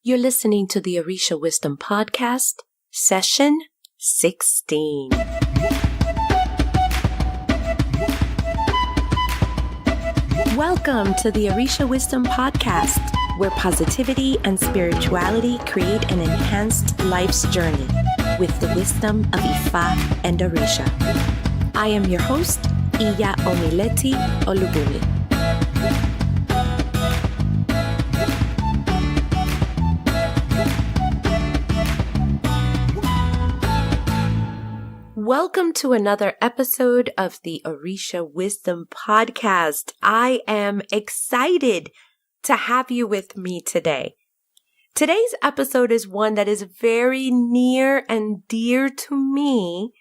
You're listening to the Orisha Wisdom Podcast, Session 16. Welcome to the Orisha Wisdom Podcast, where positivity and spirituality create an enhanced life's journey with the wisdom of Ifa and Orisha. I am your host, Iya Omileti Olubumi. Welcome to another episode of the Orisha Wisdom Podcast. I am excited to have you with me today. Today's episode is one that is very near and dear to me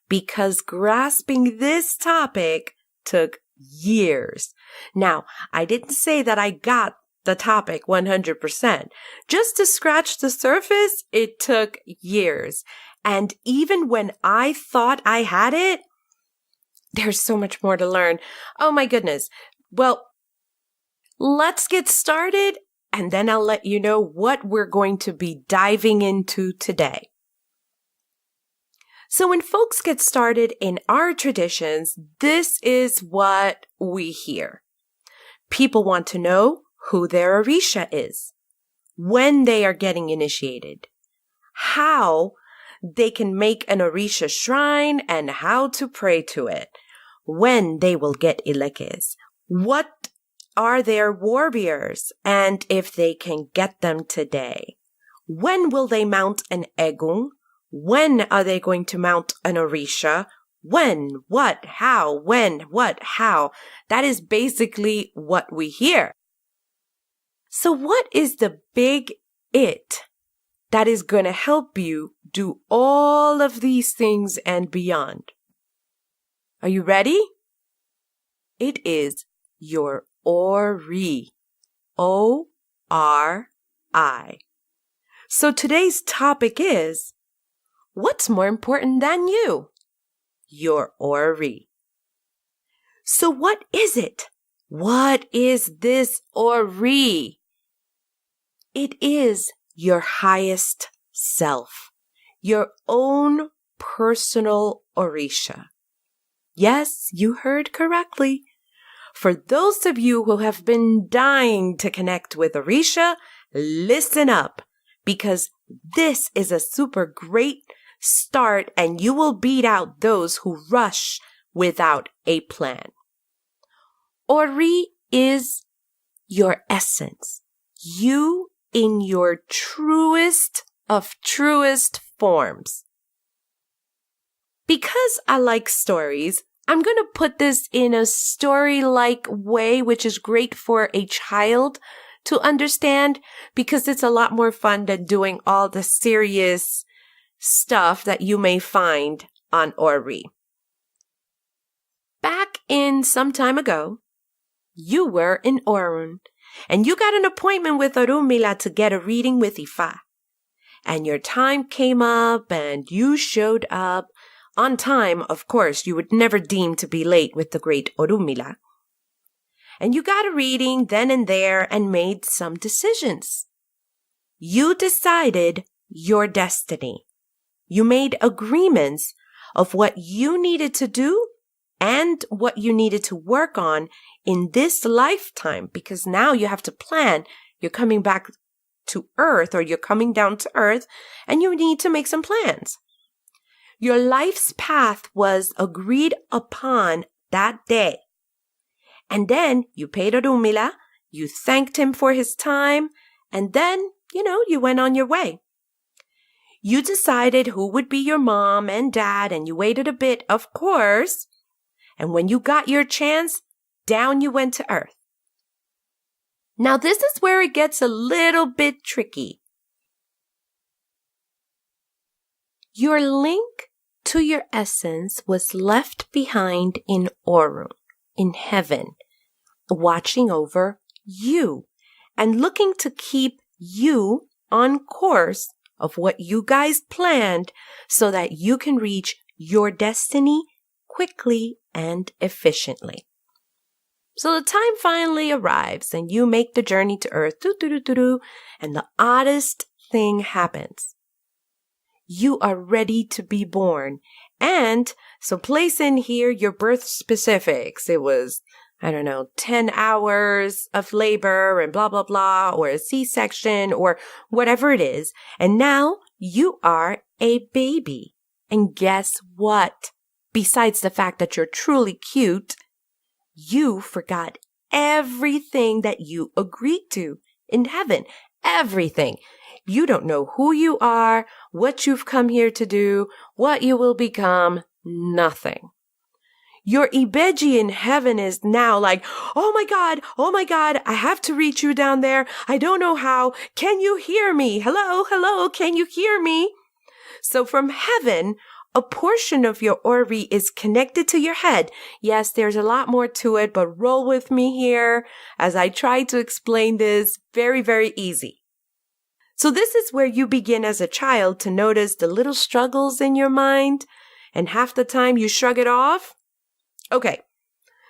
because grasping this topic took years. Now, I didn't say that I got the topic 100%. Just to scratch the surface, it took years. And even when I thought I had it, there's so much more to learn. Oh my goodness. Well, let's get started and then I'll let you know what we're going to be diving into today. So when folks get started in our traditions, this is what we hear. People want to know who their Orisha is, when they are getting initiated, how they can make an Orisha shrine and how to pray to it, when they will get ilekes, what are their warriors and if they can get them today, when will they mount an egung, when are they going to mount an Orisha, when, what, how, when, what, how. That is basically what we hear. So what is the big it that is going to help you do all of these things and beyond? Are you ready? It is your Ori. O-R-I. So today's topic is, what's more important than you? Your Ori. So what is it? What is this Ori? It is your highest self, your own personal Orisha. Yes, you heard correctly. For those of you who have been dying to connect with Orisha, listen up, because this is a super great start and you will beat out those who rush without a plan. Ori is your essence, you in your truest of truest forms. Because I like stories, I'm going to put this in a story-like way, which is great for a child to understand because it's a lot more fun than doing all the serious stuff that you may find on Ori. Back in some time ago, you were in Orun, and you got an appointment with Orunmila to get a reading with Ifa. And your time came up and you showed up on time. Of course, you would never deem to be late with the great Orunmila. And you got a reading then and there and made some decisions. You decided your destiny. You made agreements of what you needed to do and what you needed to work on in this lifetime, because now you have to plan. You're coming back to Earth, or you're coming down to Earth, and you need to make some plans. Your life's path was agreed upon that day. And then you paid Orunmila, you thanked him for his time, and then, you went on your way. You decided who would be your mom and dad, and you waited a bit, of course. And when you got your chance, down you went to Earth. Now this is where it gets a little bit tricky. Your link to your essence was left behind in Orun, in heaven, watching over you and looking to keep you on course of what you guys planned so that you can reach your destiny quickly and efficiently. So the time finally arrives and you make the journey to Earth, and the oddest thing happens. You are ready to be born. And so place in here your birth specifics. It was, 10 hours of labor and blah, blah, blah, or a C-section or whatever it is. And now you are a baby. And guess what? Besides the fact that you're truly cute, you forgot everything that you agreed to in heaven. Everything. You don't know who you are, what you've come here to do, what you will become, nothing. Your Ibeji in heaven is now like, oh my God, I have to reach you down there. I don't know how. Can you hear me? Hello, can you hear me? So from heaven, a portion of your Ori is connected to your head. Yes, there's a lot more to it, but roll with me here as I try to explain this very, very easy. So this is where you begin as a child to notice the little struggles in your mind, and half the time you shrug it off. Okay,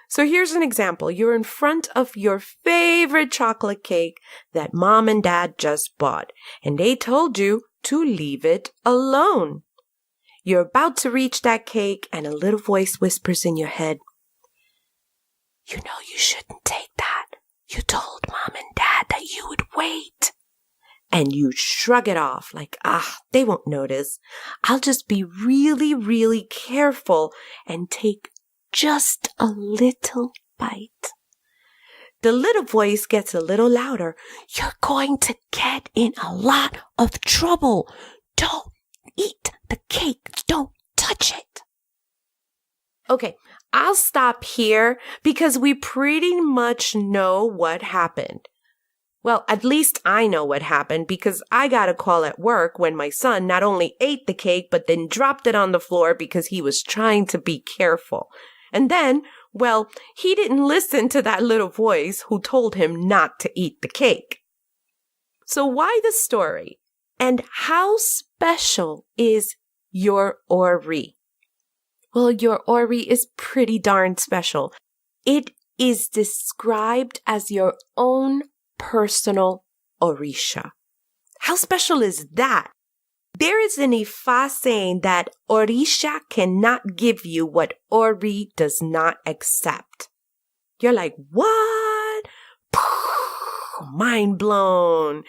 so here's an example. You're in front of your favorite chocolate cake that mom and dad just bought, and they told you to leave it alone. You're about to reach that cake, and a little voice whispers in your head, "You know you shouldn't take that. You told mom and dad that you would wait." And you shrug it off like, they won't notice. I'll just be really, really careful and take just a little bite. The little voice gets a little louder. "You're going to get in a lot of trouble. Don't eat the cake. Don't touch it." Okay, I'll stop here because we pretty much know what happened. Well, at least I know what happened because I got a call at work when my son not only ate the cake, but then dropped it on the floor because he was trying to be careful. And then, he didn't listen to that little voice who told him not to eat the cake. So why the story? And how special is your Ori? Well, your Ori is pretty darn special. It is described as your own personal Orisha. How special is that? There is an Ifa saying that Orisha cannot give you what Ori does not accept. You're like, what? Mind blown.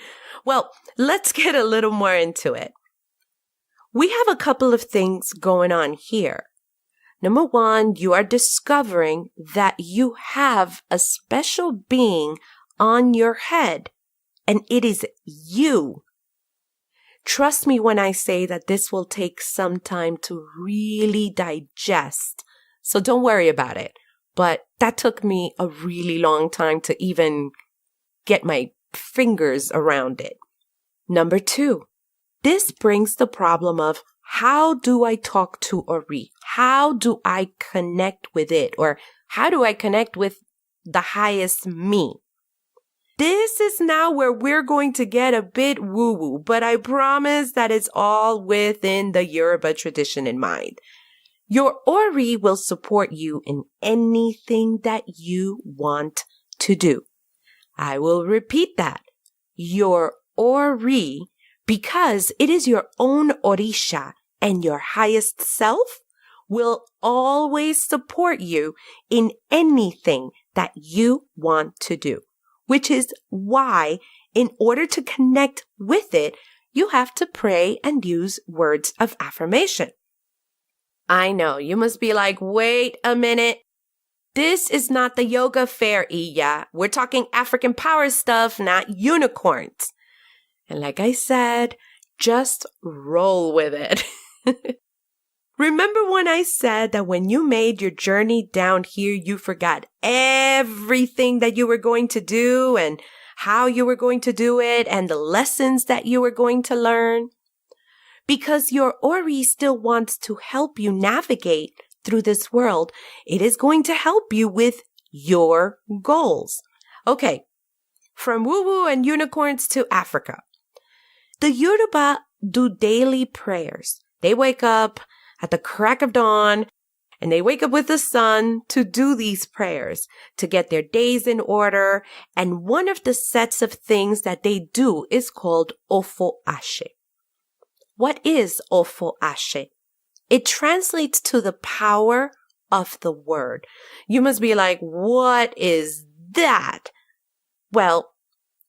Well, let's get a little more into it. We have a couple of things going on here. Number one, you are discovering that you have a special being on your head, and it is you. Trust me when I say that this will take some time to really digest, so don't worry about it. But that took me a really long time to even get my fingers around it. Number two, this brings the problem of how do I talk to Ori? How do I connect with it? Or how do I connect with the highest me? This is now where we're going to get a bit woo-woo, but I promise that it's all within the Yoruba tradition in mind. Your Ori will support you in anything that you want to do. I will repeat that. Your Ori, because it is your own Orisha and your highest self, will always support you in anything that you want to do. Which is why, in order to connect with it, you have to pray and use words of affirmation. I know, you must be like, wait a minute. This is not the yoga fair, Iya. We're talking African power stuff, not unicorns. And like I said, just roll with it. Remember when I said that when you made your journey down here, you forgot everything that you were going to do and how you were going to do it and the lessons that you were going to learn? Because your Ori still wants to help you navigate through this world. It is going to help you with your goals. Okay, from woo-woo and unicorns to Africa. The Yoruba do daily prayers. They wake up at the crack of dawn and they wake up with the sun to do these prayers, to get their days in order. And one of the sets of things that they do is called ofo ashe. What is ofo ashe? It translates to the power of the word. You must be like, what is that? Well,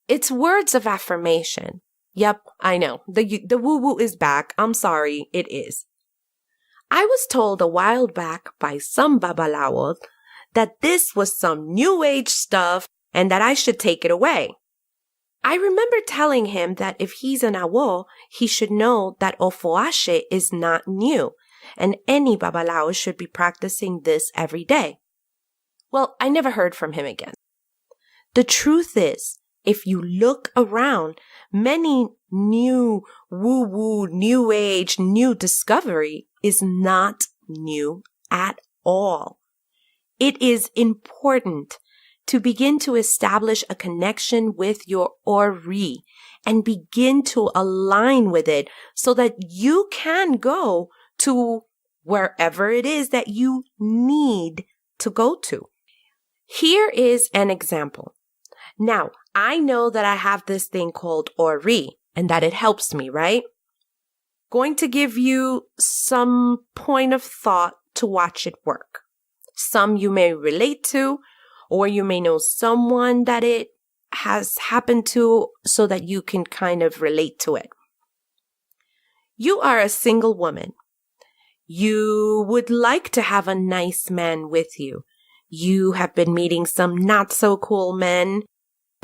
it's words of affirmation. Yep, I know. The woo-woo is back. I'm sorry, it is. I was told a while back by some babalawos that this was some new age stuff and that I should take it away. I remember telling him that if he's an awo, he should know that ofoashe is not new, and any babalawo should be practicing this every day. Well, I never heard from him again. The truth is, if you look around, many new woo-woo, new age, new discovery is not new at all. It is important to begin to establish a connection with your Ori and begin to align with it so that you can go to wherever it is that you need to go to. Here is an example. Now, I know that I have this thing called Ori and that it helps me, right? Going to give you some point of thought to watch it work. Some you may relate to, or you may know someone that it has happened to so that you can kind of relate to it. You are a single woman. You would like to have a nice man with you. You have been meeting some not so cool men.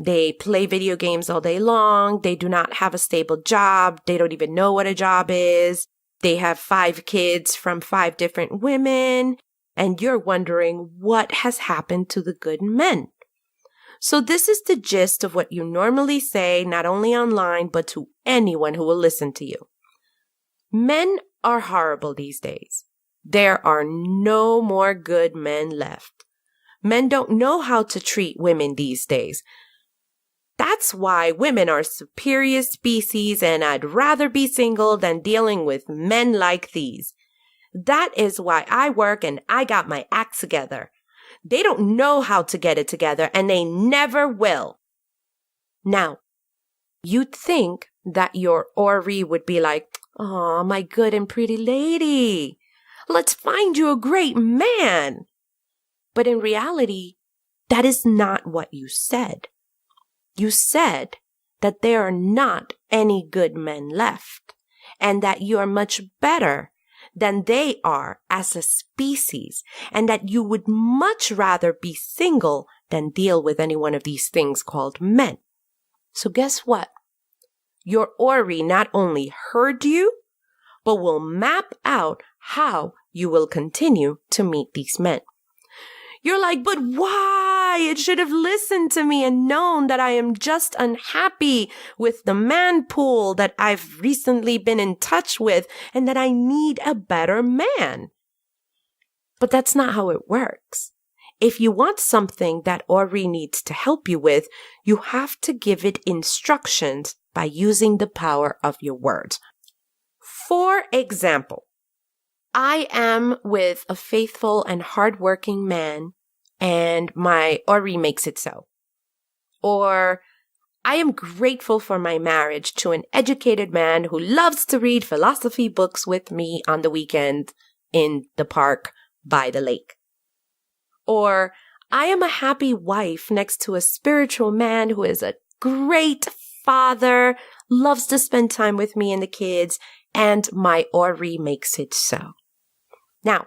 They play video games all day long. They do not have a stable job. They don't even know what a job is. They have 5 kids from 5 different women. And you're wondering what has happened to the good men. So this is the gist of what you normally say, not only online, but to anyone who will listen to you. Men are horrible these days. There are no more good men left. Men don't know how to treat women these days. That's why women are superior species, and I'd rather be single than dealing with men like these. That is why I work and I got my act together. They don't know how to get it together, and they never will. Now, you'd think that your Ori would be like, "Oh, my good and pretty lady, let's find you a great man." But in reality, that is not what you said. You said that there are not any good men left, and that you are much better than they are as a species, and that you would much rather be single than deal with any one of these things called men. So guess what? Your Ori not only heard you, but will map out how you will continue to meet these men. You're like, but why? It should have listened to me and known that I am just unhappy with the man pool that I've recently been in touch with and that I need a better man. But that's not how it works. If you want something that Ori needs to help you with, you have to give it instructions by using the power of your words. For example, I am with a faithful and hardworking man, and my Ori makes it so. Or, I am grateful for my marriage to an educated man who loves to read philosophy books with me on the weekend in the park by the lake. Or, I am a happy wife next to a spiritual man who is a great father, loves to spend time with me and the kids, and my Ori makes it so. Now,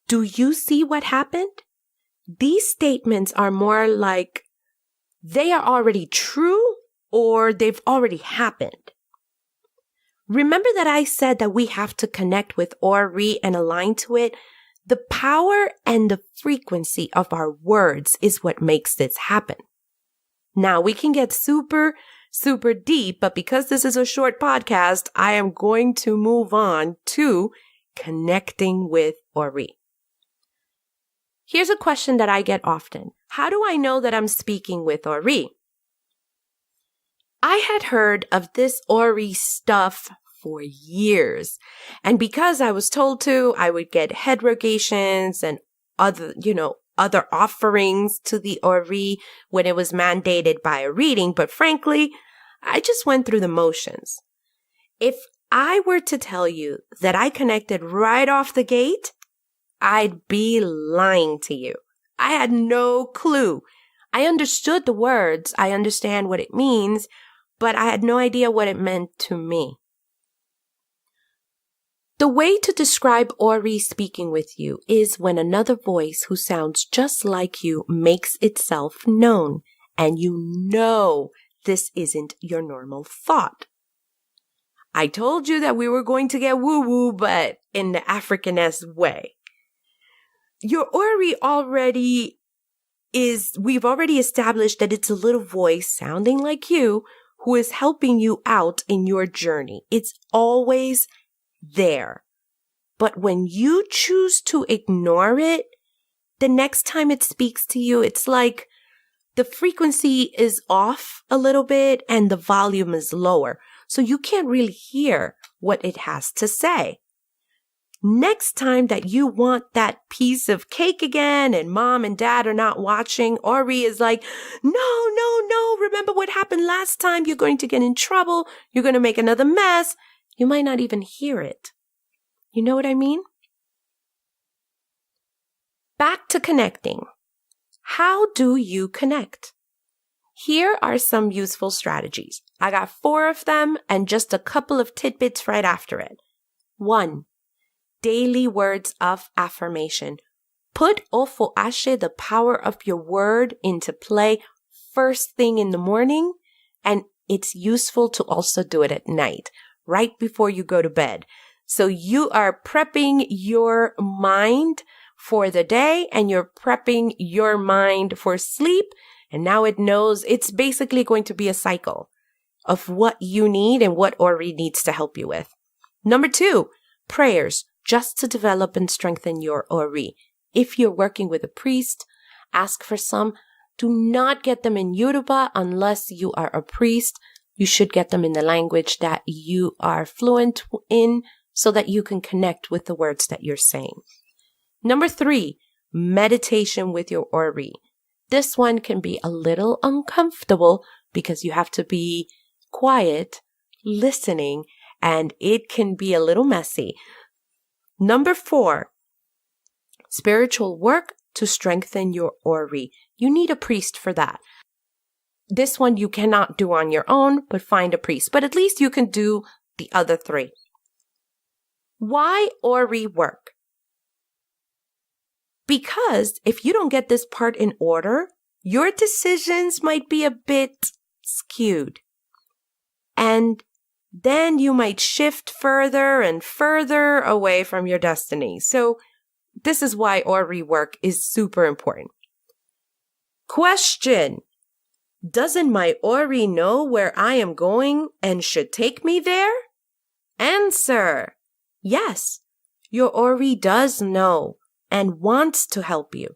do you see what happened? These statements are more like they are already true or they've already happened. Remember that I said that we have to connect with Ori and align to it? The power and the frequency of our words is what makes this happen. Now, we can get super deep, but because this is a short podcast, I am going to move on to connecting with Ori. Here's a question that I get often. How do I know that I'm speaking with Ori? I had heard of this Ori stuff for years. And because I was told to, I would get head rogations and other offerings to the Ori when it was mandated by a reading. But frankly, I just went through the motions. If I were to tell you that I connected right off the gate, I'd be lying to you. I had no clue. I understood the words. I understand what it means, but I had no idea what it meant to me. The way to describe Ori speaking with you is when another voice who sounds just like you makes itself known, and you know this isn't your normal thought. I told you that we were going to get woo-woo, but in the Africanist way. Your Ori we've already established that it's a little voice sounding like you who is helping you out in your journey. It's always there. But when you choose to ignore it, the next time it speaks to you, it's like the frequency is off a little bit and the volume is lower. So you can't really hear what it has to say. Next time that you want that piece of cake again and mom and dad are not watching, Ori is like, no, remember what happened last time? You're going to get in trouble. You're going to make another mess. You might not even hear it. You know what I mean? Back to connecting. How do you connect? Here are some useful strategies. I got 4 of them and just a couple of tidbits right after it. 1. Daily words of affirmation. Put Ofo Ashe, the power of your word, into play first thing in the morning, and it's useful to also do it at night, right before you go to bed. So you are prepping your mind for the day and you're prepping your mind for sleep, and now it knows it's basically going to be a cycle of what you need and what Ori needs to help you with. Number 2, prayers. Just to develop and strengthen your Ori. If you're working with a priest, ask for some. Do not get them in Yoruba unless you are a priest. You should get them in the language that you are fluent in so that you can connect with the words that you're saying. Number 3, meditation with your Ori. This one can be a little uncomfortable because you have to be quiet, listening, and it can be a little messy. Number 4, spiritual work to strengthen your Ori. You need a priest for that. This one you cannot do on your own, but find a priest. But at least you can do the other 3. Why Ori work? Because if you don't get this part in order, your decisions might be a bit skewed. And then you might shift further and further away from your destiny. So this is why Ori work is super important. Question. Doesn't my Ori know where I am going and should take me there? Answer. Yes, your Ori does know and wants to help you,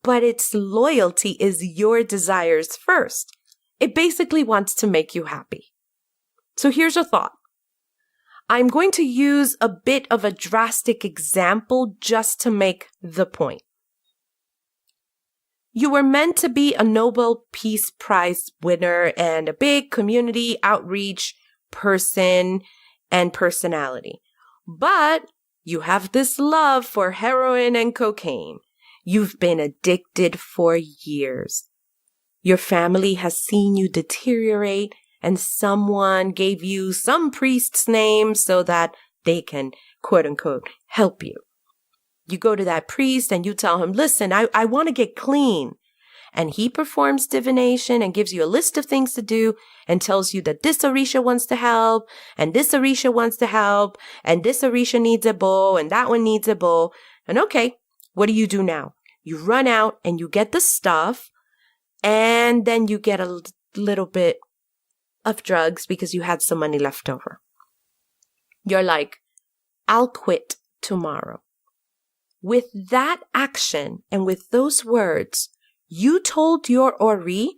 but its loyalty is your desires first. It basically wants to make you happy. So here's a thought. I'm going to use a bit of a drastic example just to make the point. You were meant to be a Nobel Peace Prize winner and a big community outreach person and personality. But you have this love for heroin and cocaine. You've been addicted for years. Your family has seen you deteriorate, and someone gave you some priest's name so that they can, quote unquote, help you. You go to that priest and you tell him, listen, I want to get clean. And he performs divination and gives you a list of things to do and tells you that this Orisha wants to help and this Orisha wants to help and this Orisha needs a bow and that one needs a bow. And okay, what do you do now? You run out and you get the stuff and then you get a little bit of drugs because you had some money left over. You're like, I'll quit tomorrow. With that action and with those words, you told your Ori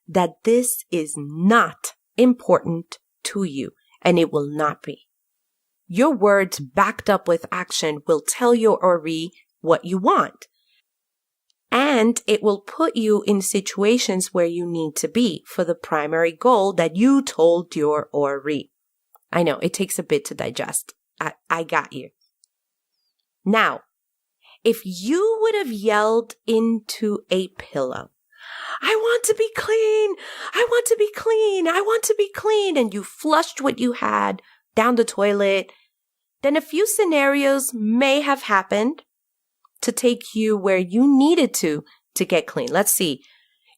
that this is not important to you and it will not be. Your words backed up with action will tell your Ori what you want. And it will put you in situations where you need to be for the primary goal that you told your Ori. I know, it takes a bit to digest. I got you. Now, if you would have yelled into a pillow, I want to be clean, I want to be clean, I want to be clean, and you flushed what you had down the toilet, then a few scenarios may have happened to take you where you needed to get clean. Let's see.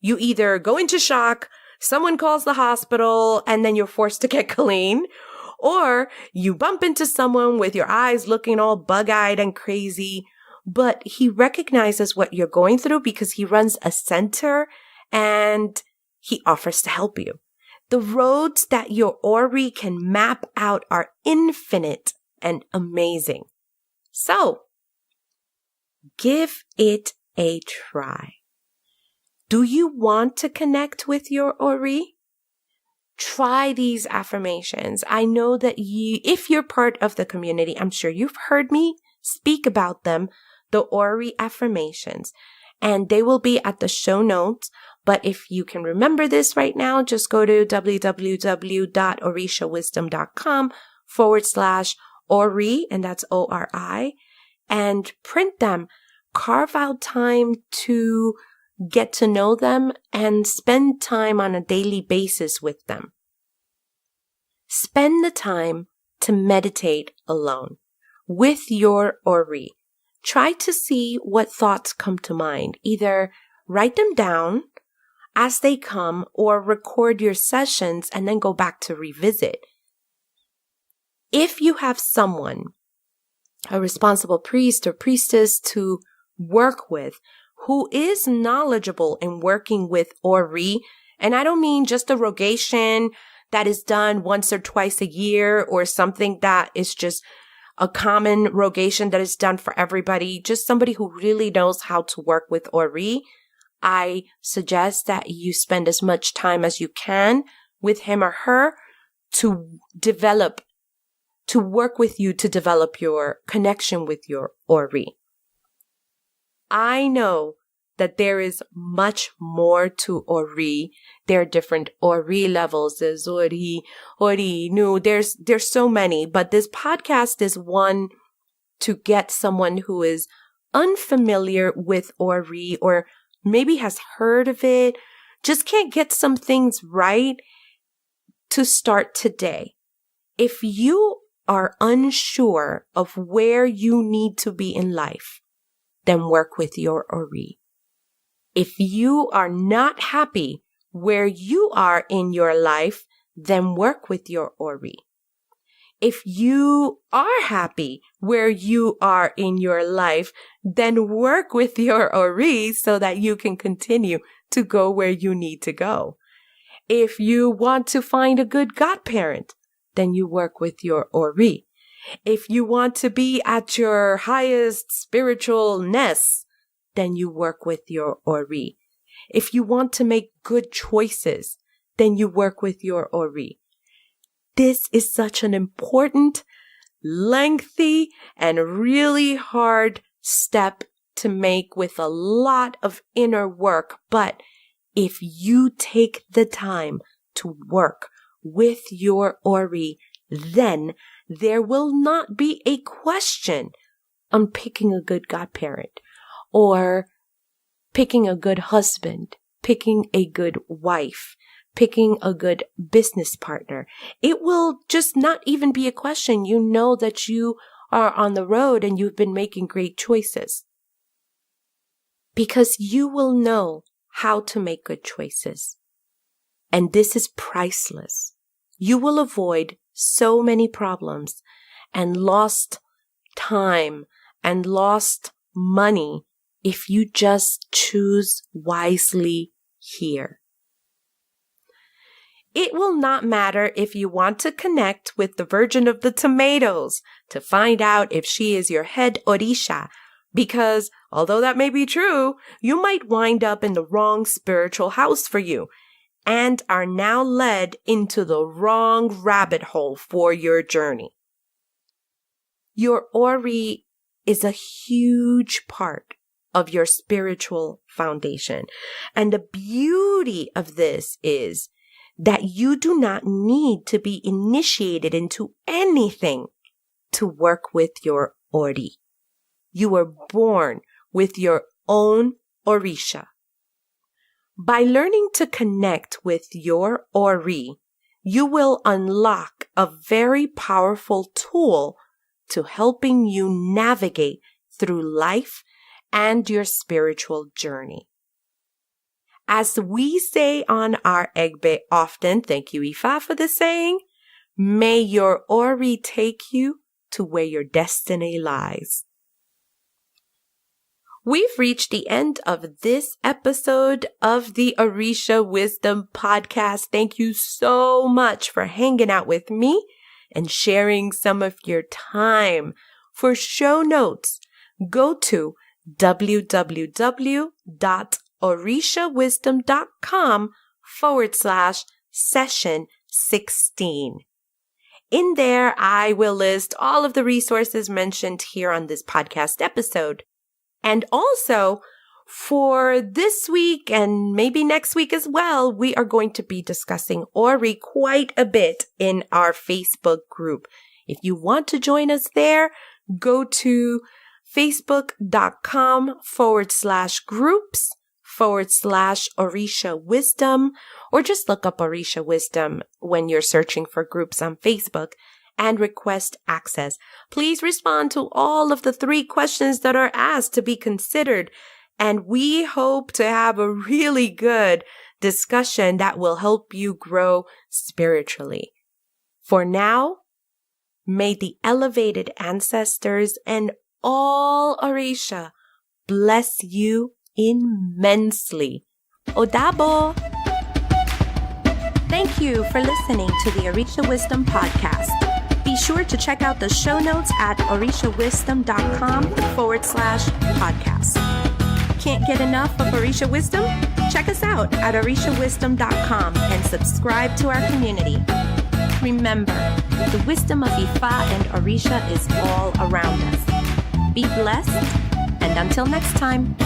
You either go into shock, someone calls the hospital, and then you're forced to get clean, or you bump into someone with your eyes looking all bug-eyed and crazy, but he recognizes what you're going through because he runs a center and he offers to help you. The roads that your Ori can map out are infinite and amazing. So, give it a try. Do you want to connect with your Ori? Try these affirmations. I know that if you're part of the community, I'm sure you've heard me speak about them, the Ori affirmations, and they will be at the show notes. But if you can remember this right now, just go to www.orishawisdom.com/Ori, and that's ORI, and print them. Carve out time to get to know them and spend time on a daily basis with them. Spend the time to meditate alone with your Ori. Try to see what thoughts come to mind. Either write them down as they come or record your sessions and then go back to revisit. If you have someone, a responsible priest or priestess to work with who is knowledgeable in working with Ori, and I don't mean just a rogation that is done once or twice a year or something that is just a common rogation that is done for everybody, just somebody who really knows how to work with Ori, I suggest that you spend as much time as you can with him or her to work with you to develop your connection with your Ori. I know that there is much more to Ori. There are different Ori levels. There's Ori, Nu. There's so many, but this podcast is one to get someone who is unfamiliar with Ori or maybe has heard of it, just can't get some things right to start today. If you are unsure of where you need to be in life, then work with your Ori. If you are not happy where you are in your life, then work with your Ori. If you are happy where you are in your life, then work with your Ori so that you can continue to go where you need to go. If you want to find a good godparent, then you work with your Ori. If you want to be at your highest spiritualness, then you work with your Ori. If you want to make good choices, then you work with your Ori. This is such an important, lengthy, and really hard step to make with a lot of inner work. But if you take the time to work with your Ori, then there will not be a question on picking a good godparent or picking a good husband, picking a good wife, picking a good business partner. It will just not even be a question. You know that you are on the road and you've been making great choices because you will know how to make good choices. And this is priceless. You will avoid so many problems and lost time and lost money if you just choose wisely here. It will not matter if you want to connect with the Virgin of the Tomatoes to find out if she is your head Orisha, because although that may be true, you might wind up in the wrong spiritual house for you and are now led into the wrong rabbit hole for your journey. Your Ori is a huge part of your spiritual foundation. And the beauty of this is that you do not need to be initiated into anything to work with your Ori. You were born with your own Orisha. By learning to connect with your Ori, you will unlock a very powerful tool to helping you navigate through life and your spiritual journey. As we say on our Egbe often, thank you, Ifa, for the saying, may your Ori take you to where your destiny lies. We've reached the end of this episode of the Orisha Wisdom Podcast. Thank you so much for hanging out with me and sharing some of your time. For show notes, go to www.orishawisdom.com/session 16. In there, I will list all of the resources mentioned here on this podcast episode. And also, for this week and maybe next week as well, we are going to be discussing Ori quite a bit in our Facebook group. If you want to join us there, go to facebook.com/groups/Orisha Wisdom, or just look up Orisha Wisdom when you're searching for groups on Facebook and request access. Please respond to all of the 3 questions that are asked to be considered. And we hope to have a really good discussion that will help you grow spiritually. For now, may the elevated ancestors and all Orisha bless you immensely. Odabo! Thank you for listening to the Orisha Wisdom Podcast. Be sure to check out the show notes at orishawisdom.com/podcast. Can't get enough of Orisha Wisdom? Check us out at orishawisdom.com and subscribe to our community. Remember, the wisdom of Ifa and Orisha is all around us. Be blessed, and until next time.